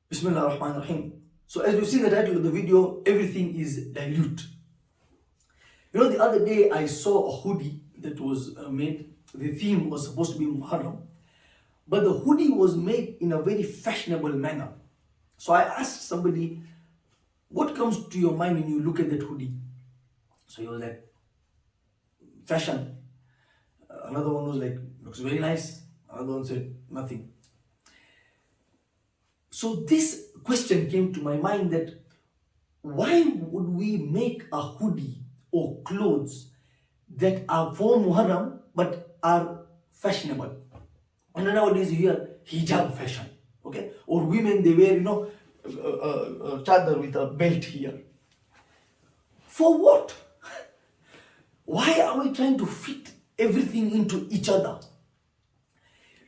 Bismillah ar-Rahman ar-Rahim. So as you've seen the title of the video, everything is dilute. You know, the other day I saw a hoodie that was made. The theme was supposed to be Muharram, but the hoodie was made in a very fashionable manner. So I asked somebody, what comes to your mind when you look at that hoodie? So he was like, fashion. Another one was like, looks very nice. Another one said, nothing. So this question came to my mind, that why would we make a hoodie or clothes that are for Muharram but are fashionable? And nowadays you hear hijab fashion, okay? Or women, they wear, chadar with a belt here. For what? Why are we trying to fit everything into each other?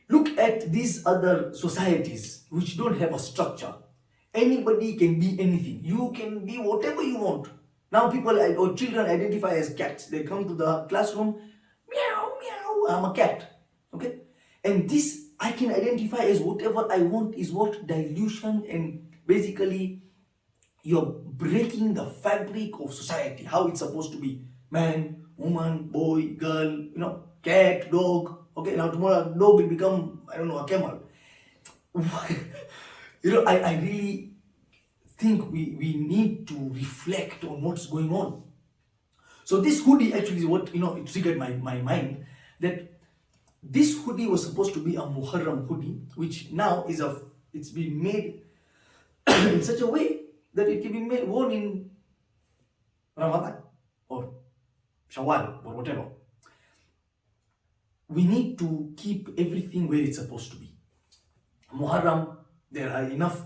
Look at these other societies which don't have a structure. Anybody can be anything. You can be whatever you want. Now people or children identify as cats. They come to the classroom, meow, meow, I'm a cat. Okay? And this I can identify as whatever I want is what? Dilution, and basically you're breaking the fabric of society, how it's supposed to be. Man, woman, boy, girl, cat, dog. Okay, now tomorrow dog will become, I don't know, a camel. I really think we need to reflect on what's going on. So this hoodie actually is what, it triggered my mind, that this hoodie was supposed to be a Muharram hoodie, which now it's been made in such a way that it can be worn in Ramadan or Shawwal or whatever. We need to keep everything where it's supposed to be. Muharram, there are enough,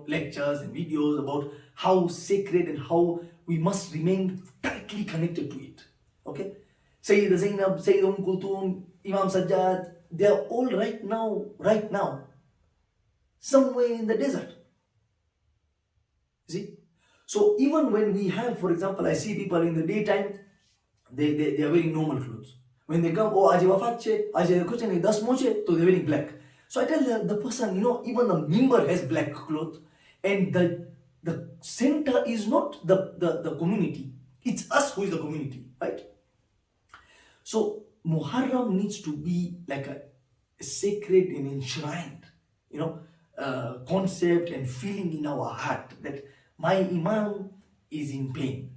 lectures and videos about how sacred and how we must remain tightly connected to it. Okay? Sayyida Zainab, Sayyida Kulthum, Imam Sajjad, they are all right now, somewhere in the desert. See? So even when we have, for example, I see people in the daytime, they are wearing normal clothes. When they come, oh, aaj wafat che, aaj kuch nahi, 10 moh che, so they're wearing black. So I tell the person, even the member has black clothes, and the center is not the community. It's us who is the community, right? So Muharram needs to be like a sacred and enshrined, concept and feeling in our heart that my Imam is in pain.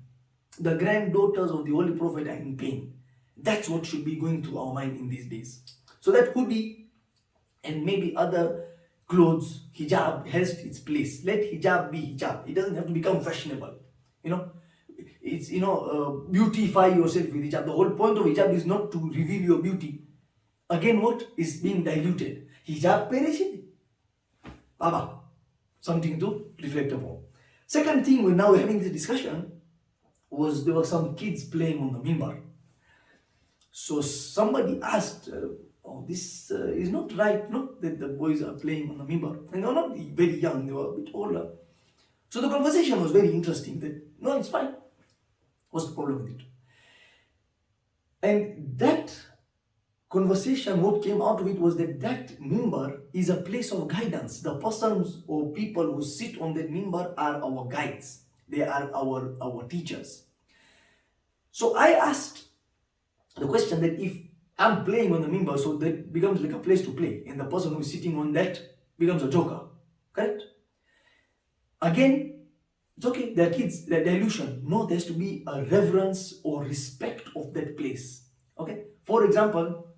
The granddaughters of the Holy Prophet are in pain. That's what should be going through our mind in these days. So that hoodie and maybe other clothes, hijab has its place. Let hijab be hijab. It doesn't have to become fashionable. It's, beautify yourself with hijab. The whole point of hijab is not to reveal your beauty. Again, what is being diluted? Hijab perished. Baba, something to reflect upon. Second thing, when now we're having this discussion, was there were some kids playing on the mimbar. So somebody asked, this is not right, no, that the boys are playing on the mimbar. And they were not very young, they were a bit older. So the conversation was very interesting, that no, it's fine. What's the problem with it? And that conversation, what came out of it was that mimbar is a place of guidance. The persons or people who sit on that mimbar are our guides. They are our teachers. So I asked the question that if I'm playing on the mimbar, so that becomes like a place to play, and the person who is sitting on that becomes a joker, correct? Again, it's okay, they're kids, they're dilution. No, there has to be a reverence or respect of that place. Okay? For example,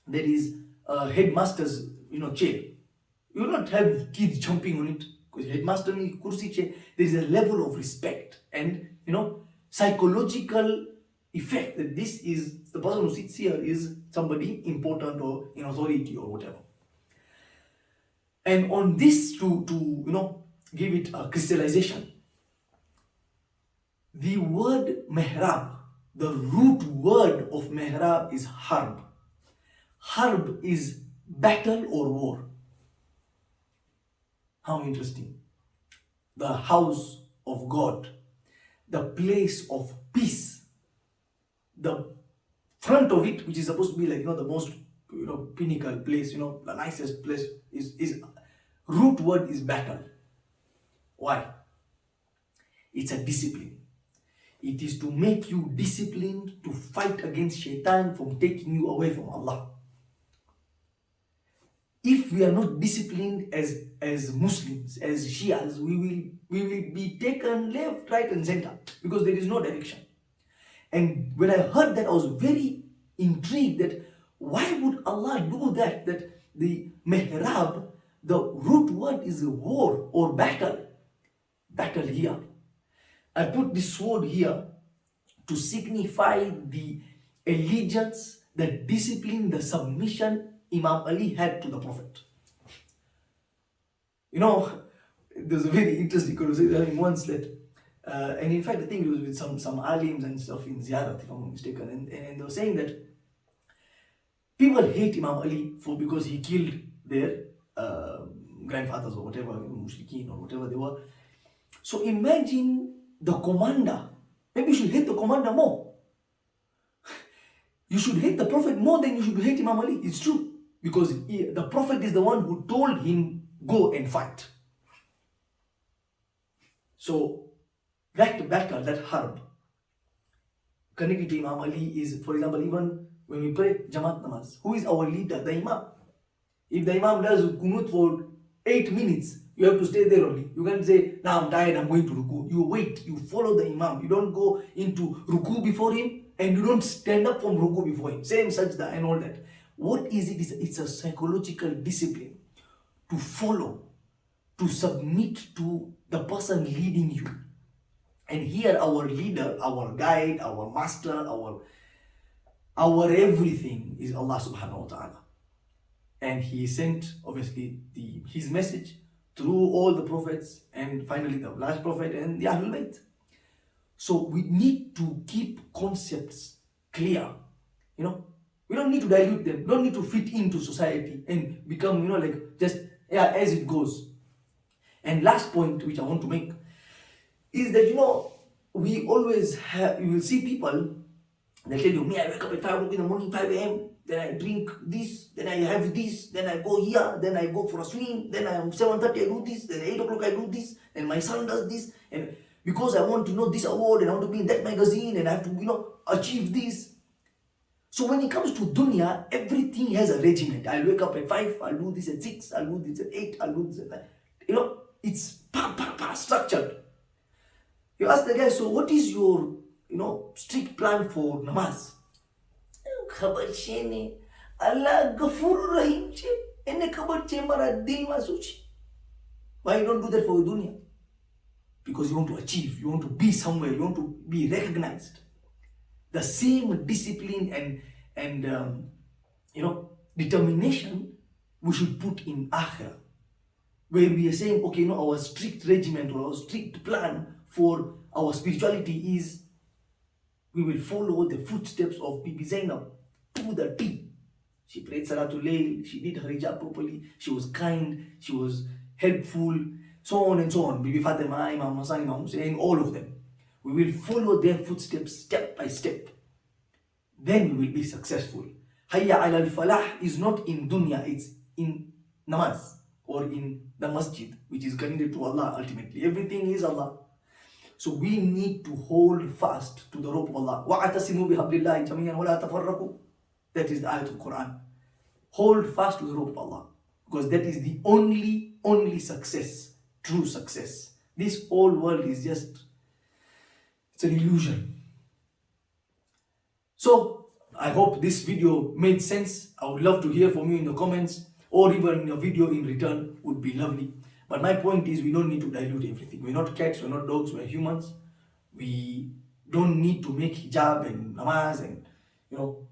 there is a headmaster's chair. You will not have kids jumping on it, because headmaster ni kursi chair. There is a level of respect and psychological effect that this is the person who sits here is somebody important or in authority or whatever. And on this, to give it a crystallization, the word mihrab, the root word of mihrab is harb. Harb is battle or war. How interesting. The house of God, the place of peace. The front of it, which is supposed to be like the most pinnacle place, the nicest place, is root word is battle. Why? It's a discipline. It is to make you disciplined to fight against shaitan from taking you away from Allah. If we are not disciplined as Muslims, as Shias, we will be taken left, right and center because there is no direction. And when I heard that, I was very intrigued that why would Allah do that? That the mihrab, the root word is war or battle. Battle here. I put this sword here to signify the allegiance, the discipline, the submission Imam Ali had to the Prophet. You know, there's a very interesting conversation once that, and in fact I think it was with some alims and stuff in Ziyarat, if I'm not mistaken, and they were saying that people hate Imam Ali because he killed their grandfathers or whatever, mushrikeen or whatever they were. So imagine the commander. Maybe you should hate the commander more. You should hate the Prophet more than you should hate Imam Ali. It's true. Because the Prophet is the one who told him, go and fight. So that battle, that harb, connected to Imam Ali is, for example, even when we pray Jamaat Namaz, who is our leader? The Imam. If the Imam does kunut for 8 minutes, you have to stay there only. You can't say, now I'm tired, I'm going to ruku. You wait, you follow the Imam. You don't go into ruku before him and you don't stand up from ruku before him. Same sajda and all that. What is it? It's a psychological discipline to follow, to submit to the person leading you. And here our leader, our guide, our master, our everything is Allah subhanahu wa ta'ala. And he sent obviously his message through all the prophets and finally the last prophet and the Ahlul Bayt. So we need to keep concepts clear, you know. We don't need to dilute them. We don't need to fit into society and become, like just as it goes. And last point which I want to make is that, we always have, you will see people, they tell you, me, I wake up at 5 o'clock in the morning, 5 a.m., then I drink this, then I have this, then I go here, then I go for a swim, then I am 7:30 I do this, then 8 o'clock I do this, and my son does this, and because I want to know this award and I want to be in that magazine and I have to, achieve this. So when it comes to dunya, everything has a regiment. I'll wake up at 5, I'll do this at 6, I'll do this at 8, I'll do this at 9. It's structured. You ask the guy, so what is your, strict plan for namaz? Khabar che ne, Allah Ghafur Rahim che, ene khabar che mara dil ma suchi. Why you don't do that for dunya? Because you want to achieve, you want to be somewhere, you want to be recognized. The same discipline and determination we should put in akhirah, where we are saying, okay, our strict regiment or our strict plan for our spirituality is we will follow the footsteps of Bibi Zainab to the T. She prayed Salatul Layl, she did her hijab properly, she was kind, she was helpful, so on and so on. Bibi Fatima, Imam Hassan, Imam Hussein, all of them. We will follow their footsteps step by step. Then we will be successful. Hayya ala al-falah is not in dunya, it's in namaz or in the masjid, which is connected to Allah ultimately. Everything is Allah. So we need to hold fast to the rope of Allah. وَاعْتَصِمُوا بِحَبْلِ اللَّهِ جَمِيعًا وَلَا تَفَرَّقُوا. That is the ayat of Quran. Hold fast to the rope of Allah, because that is the only success, true success. This whole world is just, it's an illusion. So I hope this video made sense. I would love to hear from you in the comments, or even a video in return would be lovely. But my point is, we don't need to dilute everything. We're not cats, we're not dogs, we're humans. We don't need to make hijab and namaz and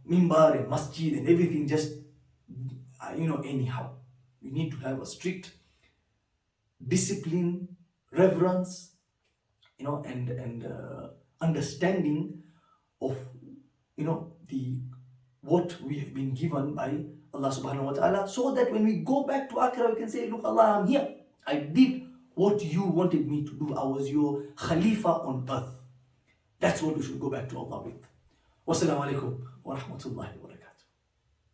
mimbar and masjid and everything just anyhow. We need to have a strict discipline, reverence, and understanding of what we have been given by Allah subhanahu wa ta'ala, so that when we go back to akhirah we can say, look Allah, I'm here. I did what you wanted me to do. I was your Khalifa on earth. That's what we should go back to Allah with. Wassalamu alaikum wa rahmatullahi.